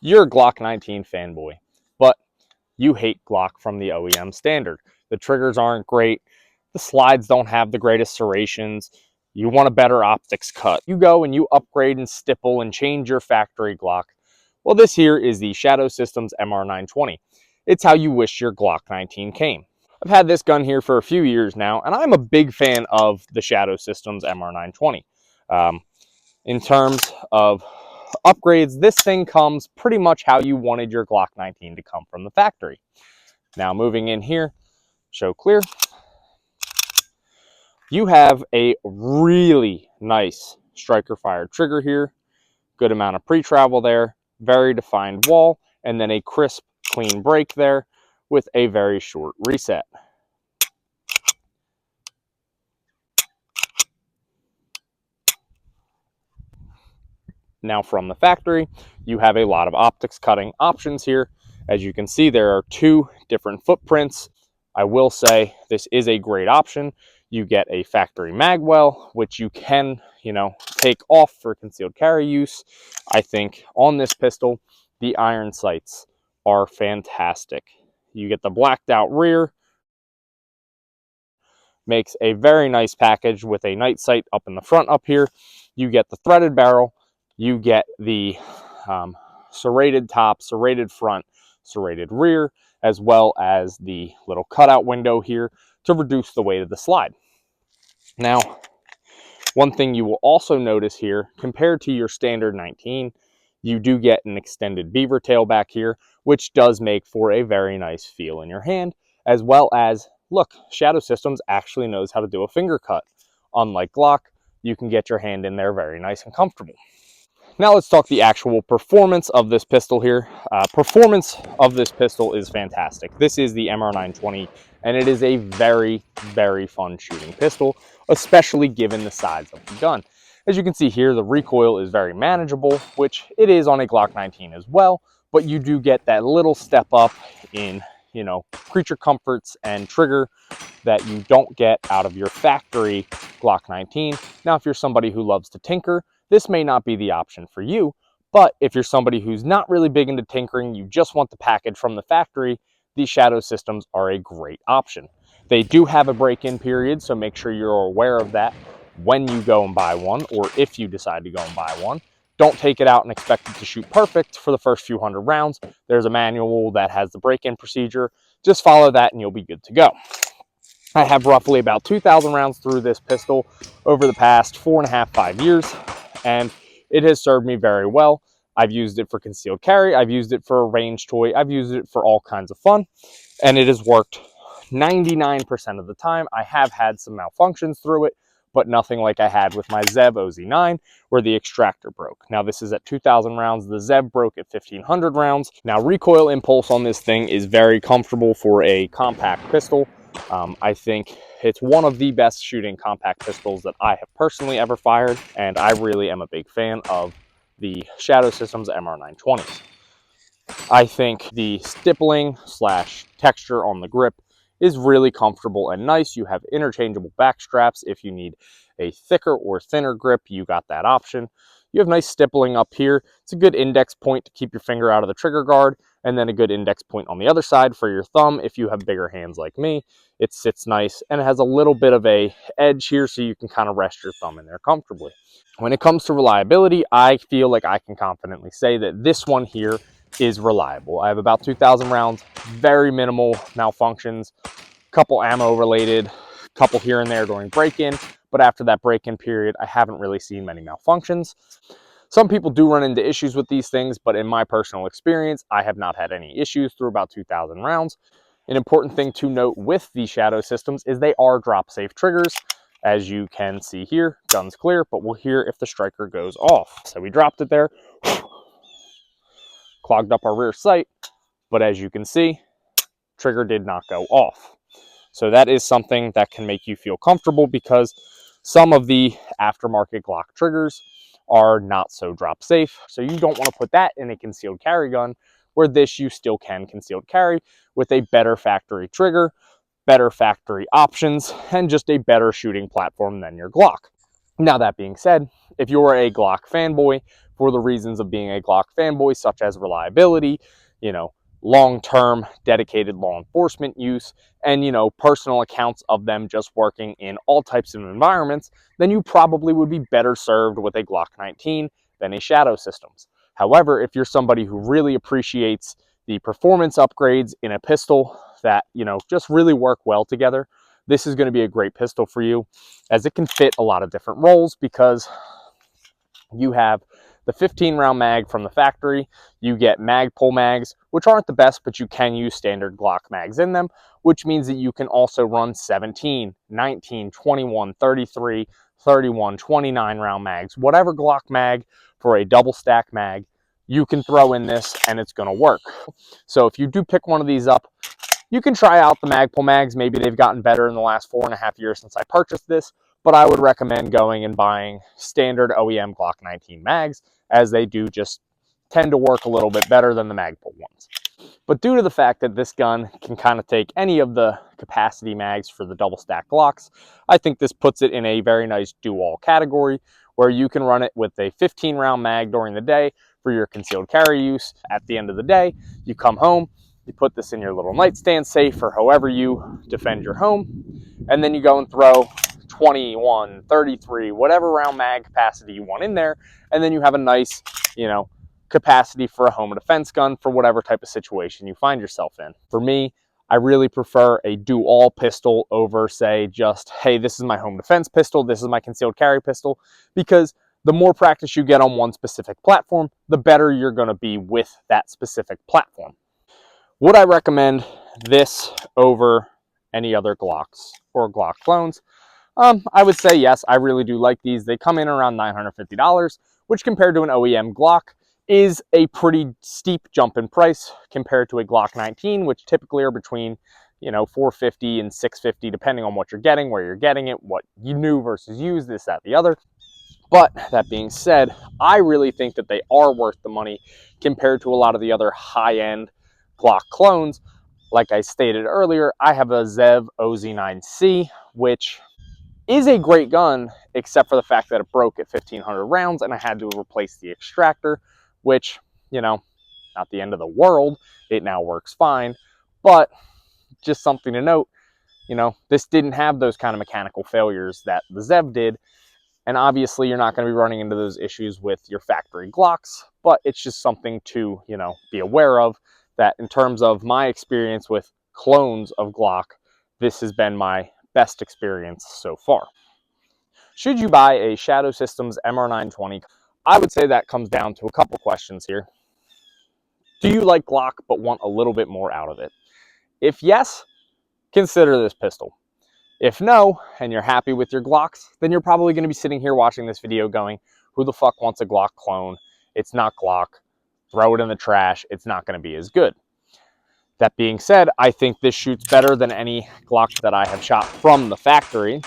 You're a Glock 19 fanboy, but you hate Glock from the OEM standard. The triggers aren't great. The slides don't have the greatest serrations. You want a better optics cut. You go and you upgrade and stipple and change your factory Glock. Well, this here is the Shadow Systems MR920. It's how you wish your Glock 19 came. I've had this gun here for a few years now, and I'm a big fan of the Shadow Systems MR920. In terms of upgrades, this thing comes pretty much how you wanted your Glock 19 to come from the factory. Now moving in here, show clear. You have a really nice striker fired trigger here, good amount of pre-travel there, very defined wall, and then a crisp, clean break there with a very short reset. Now from the factory, you have a lot of optics cutting options here. As you can see, there are two different footprints. I will say this is a great option. You get a factory magwell, which you can, take off for concealed carry use. I think on this pistol, the iron sights are fantastic. You get the blacked out rear, makes a very nice package with a night sight up in the front up here. You get the threaded barrel, you get the serrated top, serrated front, serrated rear, as well as the little cutout window here to reduce the weight of the slide. Now, one thing you will also notice here, compared to your standard 19, you do get an extended beaver tail back here, which does make for a very nice feel in your hand, as well as, look, Shadow Systems actually knows how to do a finger cut. Unlike Glock, you can get your hand in there very nice and comfortable. Now let's talk the actual performance of this pistol here. Performance of this pistol is fantastic. This is the MR920, and it is a very, very fun shooting pistol, especially given the size of the gun. As you can see here, the recoil is very manageable, which it is on a Glock 19 as well, but you do get that little step up in, creature comforts and trigger that you don't get out of your factory Glock 19. Now, if you're somebody who loves to tinker, this may not be the option for you, but if you're somebody who's not really big into tinkering, you just want the package from the factory, these Shadow Systems are a great option. They do have a break-in period, so make sure you're aware of that when you go and buy one, or if you decide to go and buy one. Don't take it out and expect it to shoot perfect for the first few hundred rounds. There's a manual that has the break-in procedure. Just follow that and you'll be good to go. I have roughly about 2,000 rounds through this pistol over the past 4.5, 5 years, and it has served me very well. I've used it for concealed carry, I've used it for a range toy, I've used it for all kinds of fun, and it has worked 99% of the time. I have had some malfunctions through it, but nothing like I had with my Zev OZ9, where the extractor broke. Now this is at 2,000 rounds, the Zev broke at 1,500 rounds. Now recoil impulse on this thing is very comfortable for a compact pistol. I think it's one of the best shooting compact pistols that I have personally ever fired, and I really am a big fan of the Shadow Systems MR920s. I think the stippling / texture on the grip is really comfortable and nice. You have interchangeable back straps. If you need a thicker or thinner grip, you got that option. You have nice stippling up here. It's a good index point to keep your finger out of the trigger guard, and then a good index point on the other side for your thumb. If you have bigger hands like me, it sits nice, and it has a little bit of a edge here so you can kind of rest your thumb in there comfortably. When it comes to reliability, I feel like I can confidently say that this one here is reliable. I have about 2,000 rounds, very minimal malfunctions, couple ammo related, couple here and there during break-in, but after that break-in period, I haven't really seen many malfunctions. Some people do run into issues with these things, but in my personal experience, I have not had any issues through about 2,000 rounds. An important thing to note with the Shadow Systems is they are drop-safe triggers. As you can see here, gun's clear, but we'll hear if the striker goes off. So we dropped it there, clogged up our rear sight, but as you can see, trigger did not go off. So that is something that can make you feel comfortable, because some of the aftermarket Glock triggers are not so drop safe. So you don't want to put that in a concealed carry gun, where this you still can concealed carry with a better factory trigger, better factory options, and just a better shooting platform than your Glock. Now that being said, if you're a Glock fanboy, for the reasons of being a Glock fanboy, such as reliability, you know, long-term dedicated law enforcement use, and, you know, personal accounts of them just working in all types of environments, then you probably would be better served with a Glock 19 than a Shadow Systems. However, if you're somebody who really appreciates the performance upgrades in a pistol that, you know, just really work well together, this is going to be a great pistol for you, as it can fit a lot of different roles, because you have the 15-round mag from the factory. You get mag pull mags, which aren't the best, but you can use standard Glock mags in them, which means that you can also run 17, 19, 21, 33, 31, 29 round mags. Whatever Glock mag for a double stack mag, you can throw in this and it's going to work. So if you do pick one of these up, you can try out the Magpul mags. Maybe they've gotten better in the last 4.5 years since I purchased this, but I would recommend going and buying standard OEM Glock 19 mags, as they do just tend to work a little bit better than the Magpul ones. But due to the fact that this gun can kind of take any of the capacity mags for the double stack Glocks, I think this puts it in a very nice do-all category, where you can run it with a 15-round mag during the day for your concealed carry use. At the end of the day, you come home, you put this in your little nightstand safe or however you defend your home, and then you go and throw 21, 33, whatever round mag capacity you want in there, and then you have a nice, you know, capacity for a home defense gun for whatever type of situation you find yourself in. For me, I really prefer a do-all pistol over, say, just, hey, this is my home defense pistol, this is my concealed carry pistol, because the more practice you get on one specific platform, the better you're going to be with that specific platform. Would I recommend this over any other Glocks or Glock clones? I would say yes, I really do like these. They come in around $950, which compared to an OEM Glock is a pretty steep jump in price compared to a Glock 19, which typically are between, you know, $450 and $650, depending on what you're getting, where you're getting it, what you new versus used, this, that, the other. But that being said, I really think that they are worth the money compared to a lot of the other high-end Glock clones. Like I stated earlier, I have a Zev OZ9C, which is a great gun, except for the fact that it broke at 1,500 rounds and I had to replace the extractor, which, you know, not the end of the world. It now works fine, but just something to note, you know, this didn't have those kind of mechanical failures that the Zev did. And obviously you're not going to be running into those issues with your factory Glocks, but it's just something to, you know, be aware of, that in terms of my experience with clones of Glock, this has been my best experience so far. Should you buy a Shadow Systems MR920? I would say that comes down to a couple questions here. Do you like Glock but want a little bit more out of it? If yes, consider this pistol. If no, and you're happy with your Glocks, then you're probably going to be sitting here watching this video going, who the fuck wants a Glock clone? It's not Glock. Throw it in the trash. It's not going to be as good. That being said, I think this shoots better than any Glock that I have shot from the factory.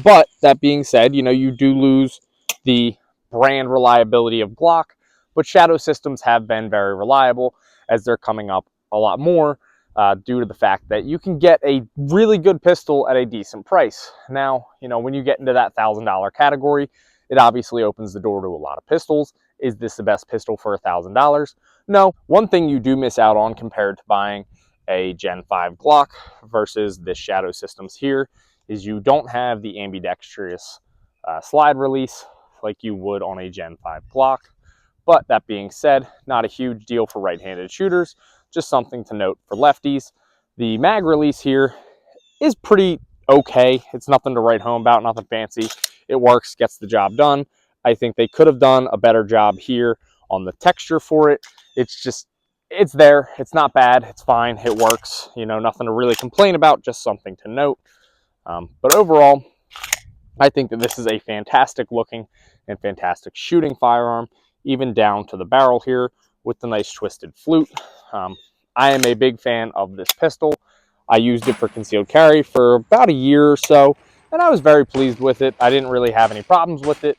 But that being said, you know, you do lose the brand reliability of Glock, but Shadow Systems have been very reliable, as they're coming up a lot more due to the fact that you can get a really good pistol at a decent price. Now, you know, when you get into that $1,000 category, it obviously opens the door to a lot of pistols. Is this the best pistol for $1,000? No. One thing you do miss out on compared to buying a Gen 5 Glock versus this Shadow Systems here is you don't have the ambidextrous slide release like you would on a Gen 5 Glock. But that being said, not a huge deal for right-handed shooters, just something to note for lefties. The mag release here is pretty okay. It's nothing to write home about, nothing fancy. It works, gets the job done. I think they could have done a better job here on the texture for it. It's just, it's there. It's not bad. It's fine. It works. You know, nothing to really complain about, just something to note. But overall, I think that this is a fantastic looking and fantastic shooting firearm, even down to the barrel here with the nice twisted flute. I am a big fan of this pistol. I used it for concealed carry for about a year or so, and I was very pleased with it. I didn't really have any problems with it,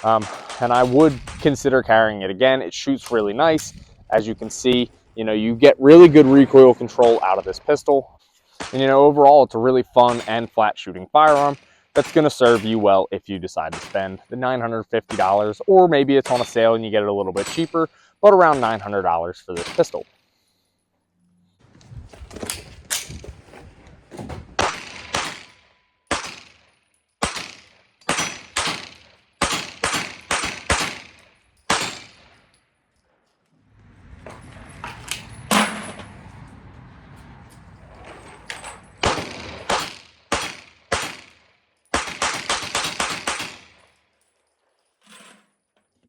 and I would consider carrying it again. It shoots really nice. As you can see, you know, you get really good recoil control out of this pistol. And, you know, overall, it's a really fun and flat shooting firearm. that's going to serve you well if you decide to spend the $950, or maybe it's on a sale and you get it a little bit cheaper, but around $900 for this pistol.